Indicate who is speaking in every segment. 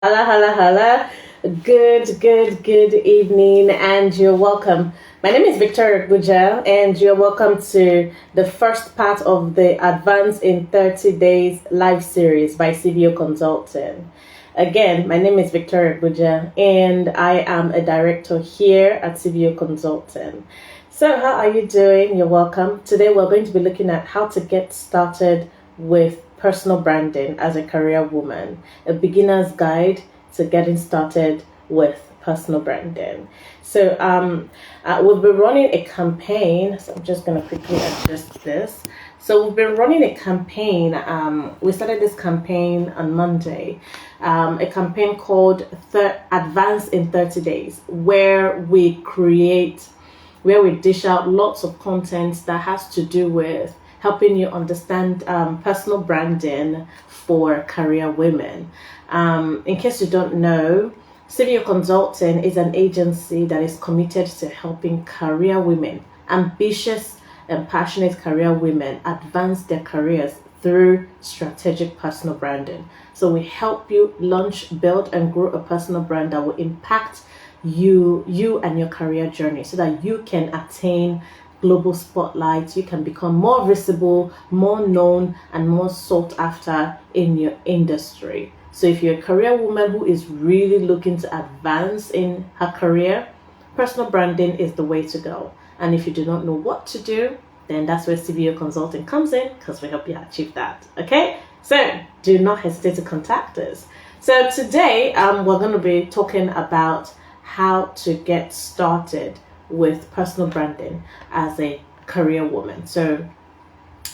Speaker 1: Hala, hala, hala. Good evening, and you're welcome. My name is Victoria Buja, and you're welcome to the first part of the Advance in 30 Days live series by CVO Consulting. Again, my name is Victoria Buja, and I am a director here at CVO Consulting. So, how are you doing? You're welcome. Today, we're going to be looking at how to get started with personal branding as a career woman, a beginner's guide to getting started with personal branding. So, we've been running a campaign. So, I'm just going to quickly adjust this. So, we've been running a campaign. We started this campaign on Monday, a campaign called Advance in 30 Days, where we dish out lots of content that has to do with helping you understand personal branding for career women. In case you don't know, Civil Consulting is an agency that is committed to helping career women, ambitious and passionate career women, advance their careers through strategic personal branding. So we help you launch, build, and grow a personal brand that will impact you and your career journey so that you can attain global spotlight, you can become more visible, more known, and more sought after in your industry. So if you're a career woman who is really looking to advance in her career, personal branding is the way to go. And if you do not know what to do, then that's where CVO Consulting comes in, because we help you achieve that. Okay, so do not hesitate to contact us. So today we're going to be talking about how to get started with personal branding as a career woman. So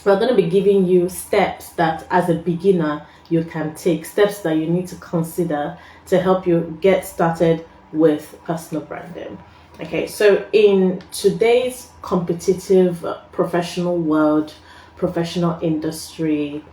Speaker 1: we're going to be giving you steps that as a beginner you can take, steps that you need to consider to help you get started with personal branding. Okay, so in today's competitive professional world, professional industry,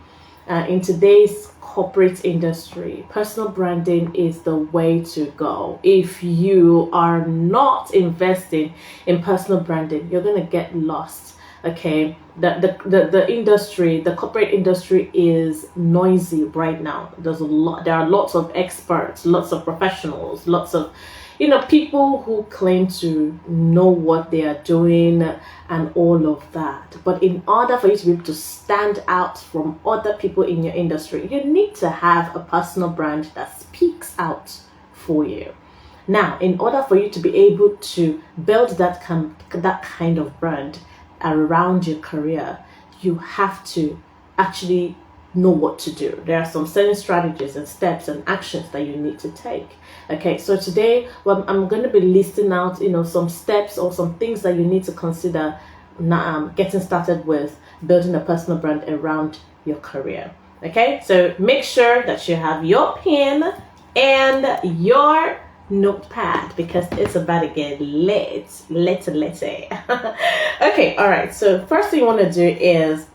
Speaker 1: in today's corporate industry, personal branding is the way to go. If you are not investing in personal branding, you're going to get lost. Okay, the industry, the corporate industry is noisy right now. There are lots of experts, lots of professionals, lots of people who claim to know what they are doing and all of that. But in order for you to be able to stand out from other people in your industry, you need to have a personal brand that speaks out for you. Now, in order for you to be able to build that kind of brand around your career, you have to actually know what to do. There are some certain strategies and steps and actions that you need to take. Okay, so today I'm going to be listing out some steps or some things that you need to consider getting started with building a personal brand around your career. Okay, so make sure that you have your pen and your notepad, because it's about to get lit. Okay, all right, so first thing you want to do is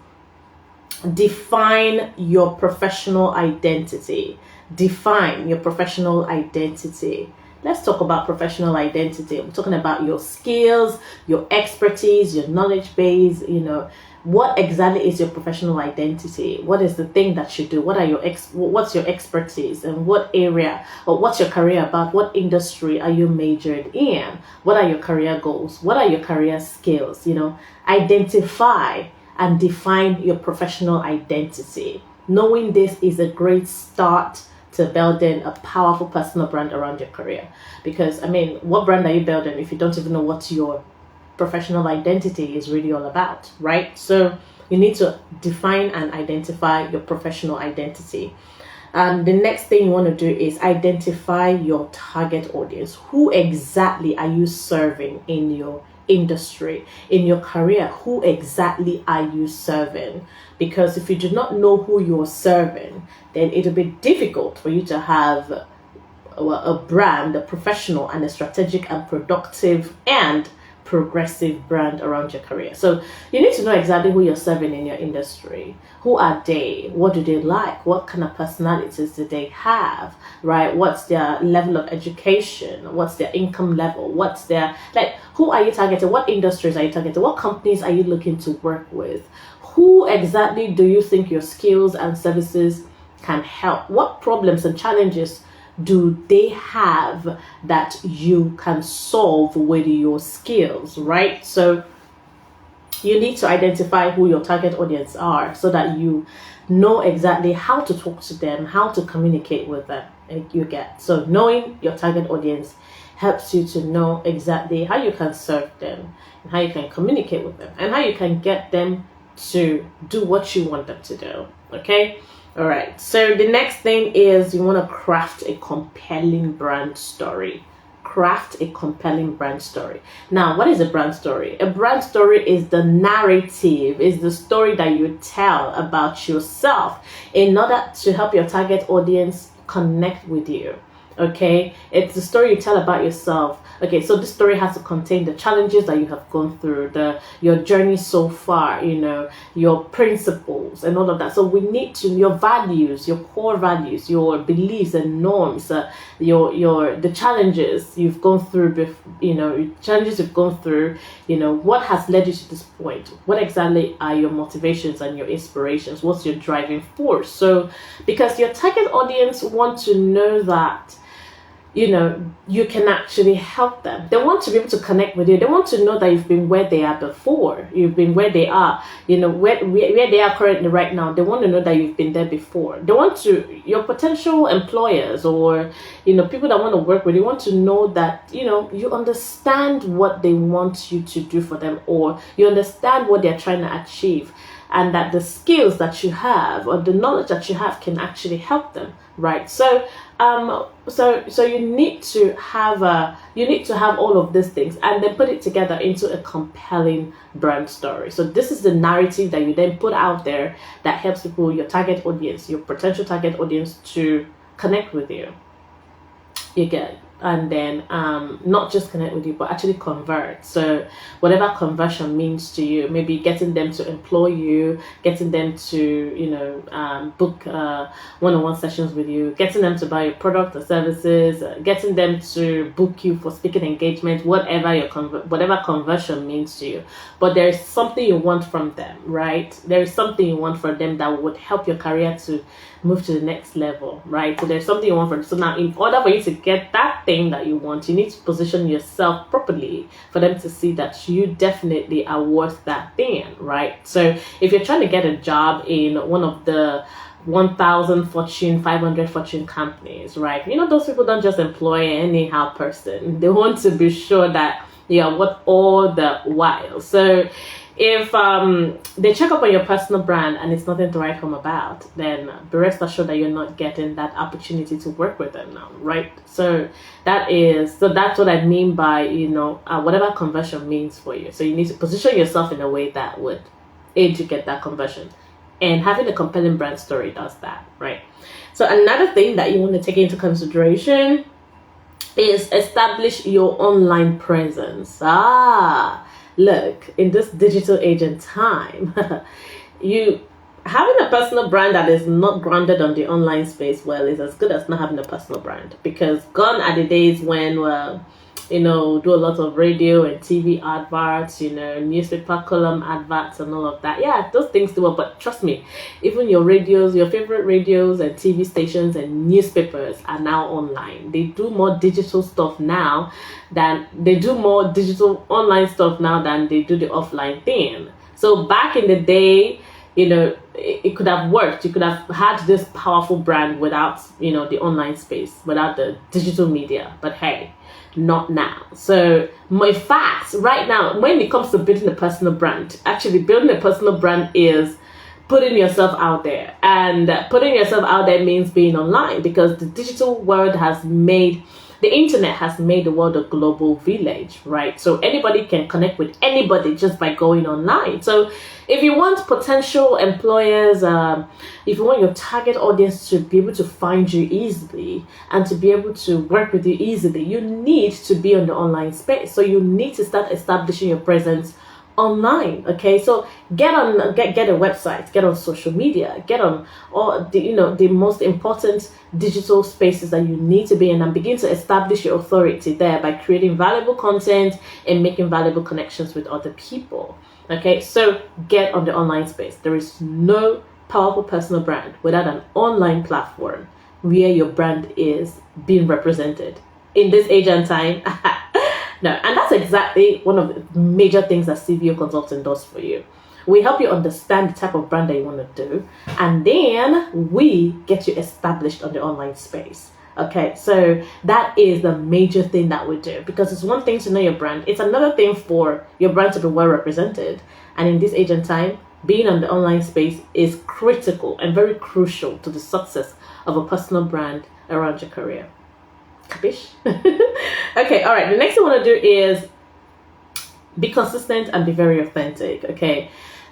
Speaker 1: define your professional identity. Define your professional identity. Let's talk about professional identity. We're talking about your skills, your expertise, your knowledge base. What exactly is your professional identity? What is the thing that you do? What's your expertise, and what area, or what's your career about? What industry are you majored in? What are your career goals? What are your career skills? Identify and define your professional identity. Knowing this is a great start to building a powerful personal brand around your career. Because, what brand are you building if you don't even know what your professional identity is really all about, right? So you need to define and identify your professional identity. The next thing you want to do is identify your target audience. Who exactly are you serving in your industry, in your career? Who exactly are you serving? Because if you do not know who you're serving, then it'll be difficult for you to have a brand, a professional and a strategic and productive and progressive brand around your career. So you need to know exactly who you're serving in your industry. Who are they? What do they like? What kind of personalities do they have? Right? What's their level of education? What's their income level? What's their, who are you targeting? What industries are you targeting? What companies are you looking to work with? Who exactly do you think your skills and services can help? What problems and challenges do they have that you can solve with your skills, right? So you need to identify who your target audience are so that you know exactly how to talk to them, how to communicate with them. You get, so knowing your target audience helps you to know exactly how you can serve them and how you can communicate with them and how you can get them to do what you want them to do. Okay, all right, so the next thing is you want to craft a compelling brand story. Craft a compelling brand story. Now, what is a brand story? A brand story is the narrative, is the story that you tell about yourself in order to help your target audience connect with you. Okay, it's the story you tell about yourself. Okay, so this story has to contain the challenges that you have gone through, your journey so far, your principles and all of that. So we need to, your values, your core values, your beliefs and norms, the challenges you've gone through, challenges you've gone through, what has led you to this point? What exactly are your motivations and your inspirations? What's your driving force? So because your target audience want to know that you can actually help them. They want to be able to connect with you. They want to know that you've been where they are before. You've been where they are, where they are currently right now. They want to know that you've been there before. They want to, your potential employers or, people that want to work with you want to know that, you understand what they want you to do for them, or you understand what they're trying to achieve, and that the skills that you have or the knowledge that you have can actually help them, right? So so you need to have all of these things and then put it together into a compelling brand story. So this is the narrative that you then put out there that helps people, your target audience, your potential target audience, to connect with you. You get, and then not just connect with you, but actually convert. So whatever conversion means to you, maybe getting them to employ you, getting them to book one-on-one sessions with you, getting them to buy your product or services, getting them to book you for speaking engagement, whatever conversion means to you. But there is something you want from them, right? There is something you want from them that would help your career to move to the next level, right? So there's something you want from them. So now, in order for you to get that thing that you want, you need to position yourself properly for them to see that you definitely are worth that thing, right? So if you're trying to get a job in one of the 1,000 Fortune 500 Fortune companies, right? Those people don't just employ anyhow person. They want to be sure that you are worth all the while. So if they check up on your personal brand and it's nothing to write home about, then be rest assured that you're not getting that opportunity to work with them now, right? So that's what I mean by, whatever conversion means for you. So you need to position yourself in a way that would aid you get that conversion. And having a compelling brand story does that, right? So another thing that you want to take into consideration is establish your online presence. Look, in this digital age and time, you having a personal brand that is not grounded on the online space, well, is as good as not having a personal brand, because gone are the days when, do a lot of radio and TV adverts, newspaper column adverts and all of that. Yeah, those things do well, but trust me, even your favorite radios and TV stations and newspapers are now online. They do more digital stuff now than they do online stuff now than they do the offline thing. So back in the day, it could have worked. You could have had this powerful brand without, the online space, without the digital media. But hey, not now. So in fact, right now, when it comes to building a personal brand, actually building a personal brand is putting yourself out there. And putting yourself out there means being online, because the digital world the internet has made the world a global village, right? So anybody can connect with anybody just by going online. So if you want potential employers, if you want your target audience to be able to find you easily and to be able to work with you easily, you need to be on the online space. So you need to start establishing your presence online. Okay, so get a website, get on social media, get on all the most important digital spaces that you need to be in, and begin to establish your authority there by creating valuable content and making valuable connections with other people. Okay, so get on the online space. There is no powerful personal brand without an online platform. where your brand is being represented in this age and time. No, and that's exactly one of the major things that CVO Consulting does for you. We help you understand the type of brand that you want to do, and then we get you established on the online space. Okay, so that is the major thing that we do, because it's one thing to know your brand, it's another thing for your brand to be well represented. And in this age and time, being on the online space is critical and very crucial to the success of a personal brand around your career. Capish? Okay, all right. The next thing I want to do is be consistent and be very authentic. Okay,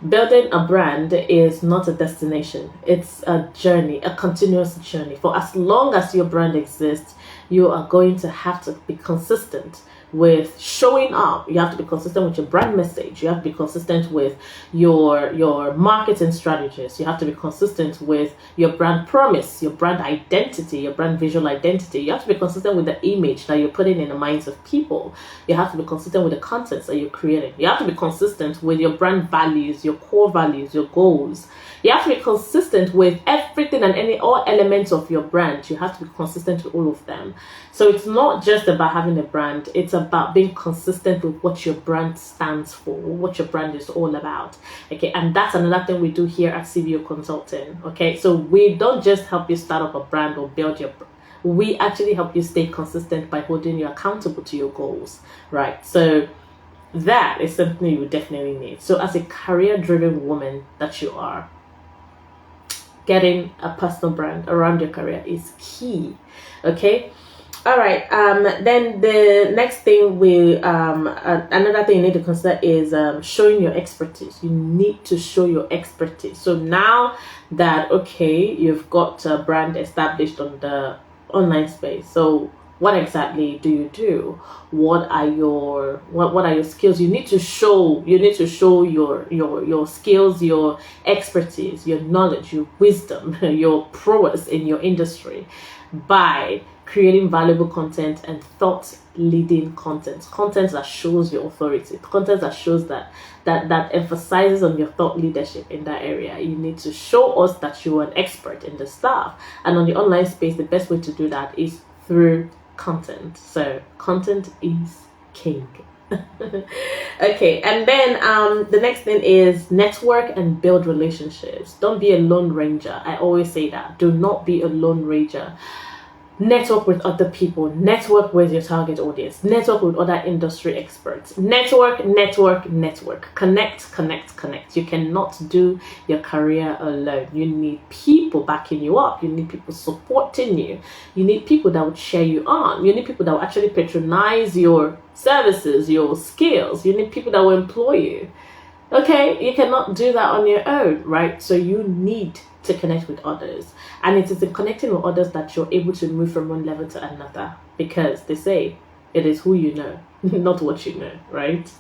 Speaker 1: building a brand is not a destination, it's a journey, a continuous journey. For as long as your brand exists, you are going to have to be consistent with showing up. You have to be consistent with your brand message. You have to be consistent with your marketing strategies. You have to be consistent with your brand promise, your brand identity, your brand visual identity. You have to be consistent with the image that you're putting in the minds of people. You have to be consistent with the contents that you're creating. You have to be consistent with your brand values, your core values, your goals. You have to be consistent with everything and all elements of your brand. You have to be consistent with all of them. So it's not just about having a brand, it's about being consistent with what your brand stands for, what your brand is all about. Okay, and that's another thing we do here at CVO Consulting. Okay, so we don't just help you start up a brand or build your brand. We actually help you stay consistent by holding you accountable to your goals, right? So that is something you definitely need. So as a career-driven woman that you are, getting a personal brand around your career is key. Okay, all right. Then the next thing another thing you need to consider is showing your expertise. You need to show your expertise. So now that you've got a brand established on the online space, so what exactly do you do? What are your skills? You need to show your skills, your expertise, your knowledge, your wisdom, your prowess in your industry by creating valuable content and thought leading content that shows your authority, content that shows that emphasizes on your thought leadership in that area. You need to show us that you are an expert in the stuff. And on the online space, the best way to do that is through content. So content is king. Okay, and then the next thing is network and build relationships. Don't be a lone ranger. I always say that. Do not be a lone ranger. Network with other people, network with your target audience, network with other industry experts, network, connect. You cannot do your career alone. You need people backing you up. You need people supporting you. You need people that will cheer you on. You need people that will actually patronize your services, your skills. You need people that will employ you. Okay, you cannot do that on your own, right? So you need to connect with others, and it is in connecting with others that you're able to move from one level to another, because they say it is who you know, not what you know, right?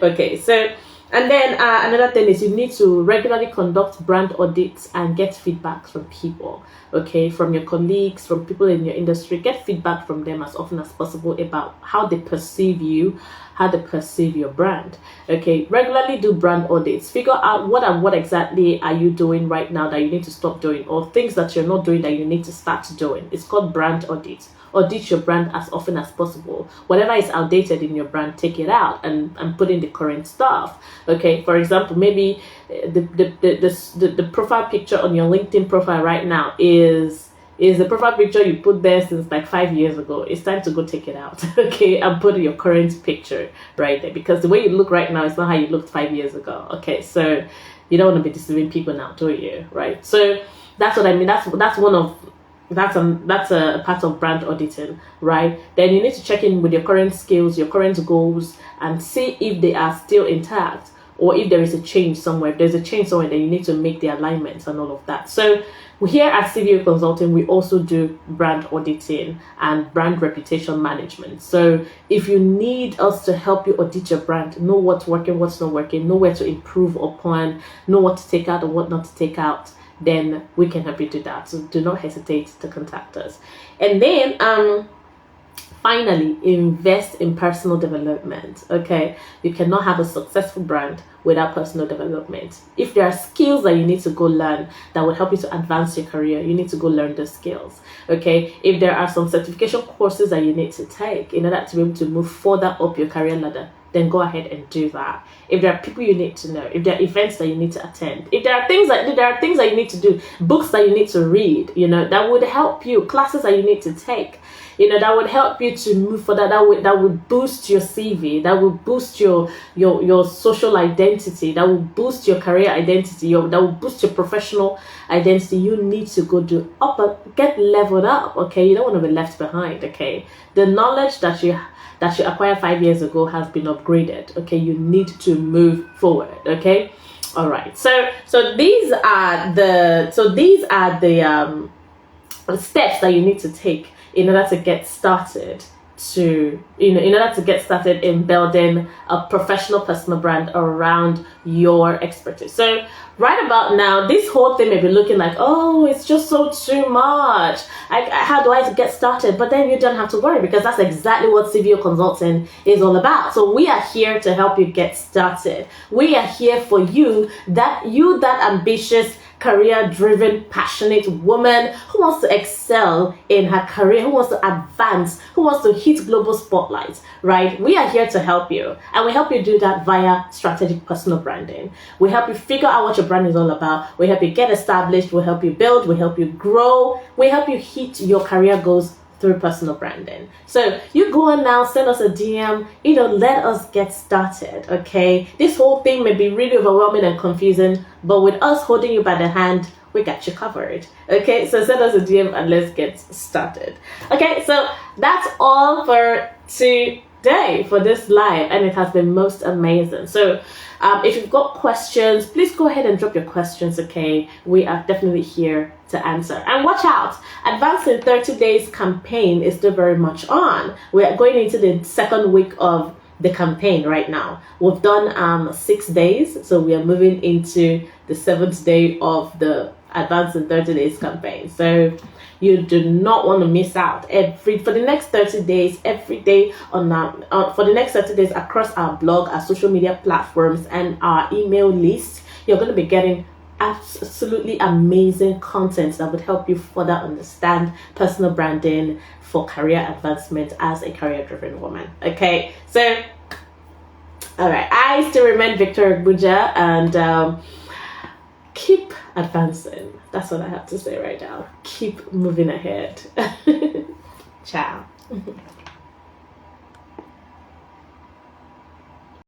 Speaker 1: Okay, so and then another thing is you need to regularly conduct brand audits and get feedback from people, okay, from your colleagues, from people in your industry. Get feedback from them as often as possible about how they perceive you, how they perceive your brand. Okay, regularly do brand audits. Figure out what exactly are you doing right now that you need to stop doing, or things that you're not doing that you need to start doing. It's called brand audits. Audit your brand as often as possible. Whatever is outdated in your brand, take it out and put in the current stuff. Okay, for example, maybe the profile picture on your LinkedIn profile right now is the profile picture you put there since like 5 years ago. It's time to go take it out, okay, and put your current picture right there, because the way you look right now is not how you looked 5 years ago. Okay, so you don't want to be deceiving people now, do you? Right? So that's what I mean. That's a part of brand auditing, right? Then you need to check in with your current skills, your current goals, and see if they are still intact, or if there is a change somewhere. If there's a change somewhere, then you need to make the alignments and all of that. So here at CVO Consulting, we also do brand auditing and brand reputation management. So if you need us to help you audit your brand, know what's working, what's not working, know where to improve upon, know what to take out and what not to take out, then we can help you do that. So do not hesitate to contact us. And then finally, invest in personal development. Okay, you cannot have a successful brand without personal development. If there are skills that you need to go learn that will help you to advance your career, you need to go learn those skills. Okay, if there are some certification courses that you need to take in order to be able to move further up your career ladder, then go ahead and do that. If there are people you need to know, if there are events that you need to attend, if there are things that you need to do, books that you need to read, that would help you, classes that you need to take, that would help you to move further, that would boost your CV, that would boost your social identity, that will boost your career identity, that will boost your professional identity. You need to go do get leveled up. Okay, you don't want to be left behind. Okay, the knowledge that you acquired 5 years ago has been upgraded. Okay, you need to move forward. Okay, all right. So these are the steps that you need to take in order to get started in building a professional personal brand around your expertise. So right about now, this whole thing may be looking like, oh, it's just so too much. How do I get started? But then you don't have to worry, because that's exactly what CVO Consulting is all about. So we are here to help you get started. We are here for you, that ambitious, career-driven, passionate woman who wants to excel in her career, who wants to advance, who wants to hit global spotlights, right? We are here to help you, and we help you do that via strategic personal branding. We help you figure out what your brand is all about. We help you get established. We help you build. We help you grow. We help you hit your career goals through personal branding. So you go on now, send us a DM, let us get started. Okay, this whole thing may be really overwhelming and confusing, but with us holding you by the hand, we got you covered. Okay, so send us a DM and let's get started. Okay, so that's all for today for this live, and it has been most amazing. So if you've got questions, please go ahead and drop your questions. Okay, we are definitely here to answer. And watch out, Advanced in 30 Days campaign is still very much on. We are going into the second week of the campaign right now. We've done 6 days, so we are moving into the 7th day of the Advanced in 30 Days campaign. So you do not want to miss out. For the next 30 days, every day for the next 30 days across our blog, our social media platforms, and our email list, you're going to be getting absolutely amazing content that would help you further understand personal branding for career advancement as a career-driven woman. Okay, so all right, I still remain Victoria Buja, and keep advancing. That's what I have to say right now. Keep moving ahead. Ciao.